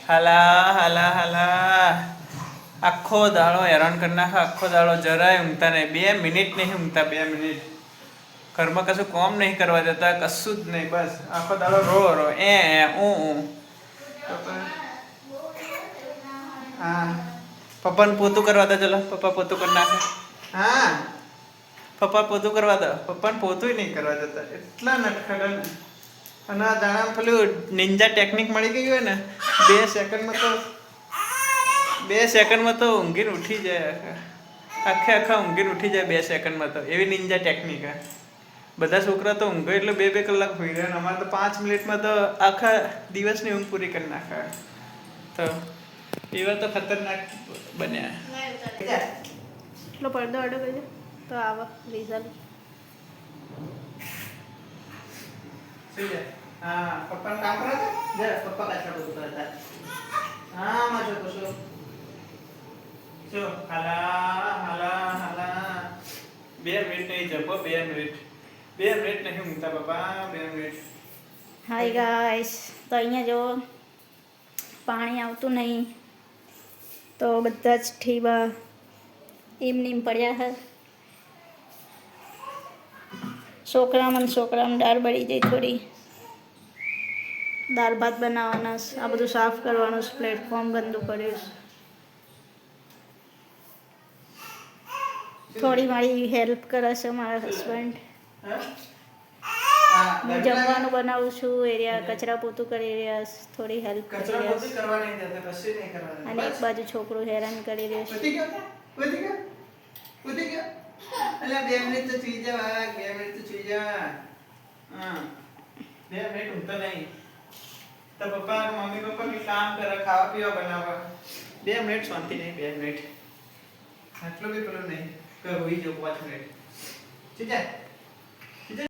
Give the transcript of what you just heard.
હાલા હાલા હાલા આખો દાડો હેરાન કરી નાખે. આખો દાડો જરાય ઊંઘતા નહીં. 2 મિનિટ નહીં ઊંઘતા. 2 મિનિટ ઘરમાં કશું કામ નહીં કરવા દેતા. કશું જ નહીં. બસ આખો દાડો રો રો હા પપ્પાને પોતું કરવા દો. ચલો પપ્પા પોતું કરી નાખે. હા પપ્પા પોતું કરવા દો. પપ્પાને પોતું નહીં કરવા દેતા. એટલા નટખડા ને. અને આ દાણા પેલું નિંજા ટેકનિક મળી ગઈ હોય ને 2 સેકન્ડમાં તો ઊંઘીને ઉઠી જાય. આખા ઊંઘીને ઉઠી જાય 2 સેકન્ડમાં તો. એવી નિંજા ટેકનિક હે. બધા છોકરા તો ઊંઘે એટલે 2 કલાક હોઈ રહે. અમારે તો 5 મિનિટમાં તો આખા દિવસની ઊંઘ પૂરી કરી નાખે. તો એવા તો ખતરનાક બન્યા. એટલો પડદો અડો કરજો તો આવો રિઝલ્ટ. હા પપ્પાનું કામ કરો તો જરા પપ્પા કાચા બધું કરતા. હા માં જો તો શું હાલા હાલા હાલા 2 મિનિટ નહીં જપો. 2 મિનિટ નહીં ઊંઘતા પપ્પા. 2 મિનિટ. હાય ગાઈસ, તો અહીંયા જો પાણી આવતું નહીં તો બધા જ ઠીબા એમ પડ્યા હે. છોકરામાં દાળ બળી જાય. થોડી દાળ ભાત બનાવવાના. આ બધું સાફ કરવાનું. પ્લેટફોર્મ ગંદુ પડ્યું. થોડી મારી હેલ્પ કરે છે મારા હસબન્ડ. હું જમવાનું બનાવું છું. એરિયા કચરા પોતું કરી રહ્યા છે. થોડી હેલ્પ કરી રહ્યા છે. અને એક બાજુ છોકરો હેરાન કરી રહ્યો છે. અલ્યા 2 મિનિટ તો સુઈ જા. 2 મિનિટ તો સુઈ જા. હા 2 મિનિટ ઊંઘતો નહીં તો પપ્પા મમ્મી પપ્પા બી કામ કરે. ખાવા પીવા બનાવવા. 2 મિનિટ શાંતિ નહીં. 2 મિનિટ આટલું બી પેલું નહીં કે હોઈ જાવ. 5 મિનિટ સુઈ જા.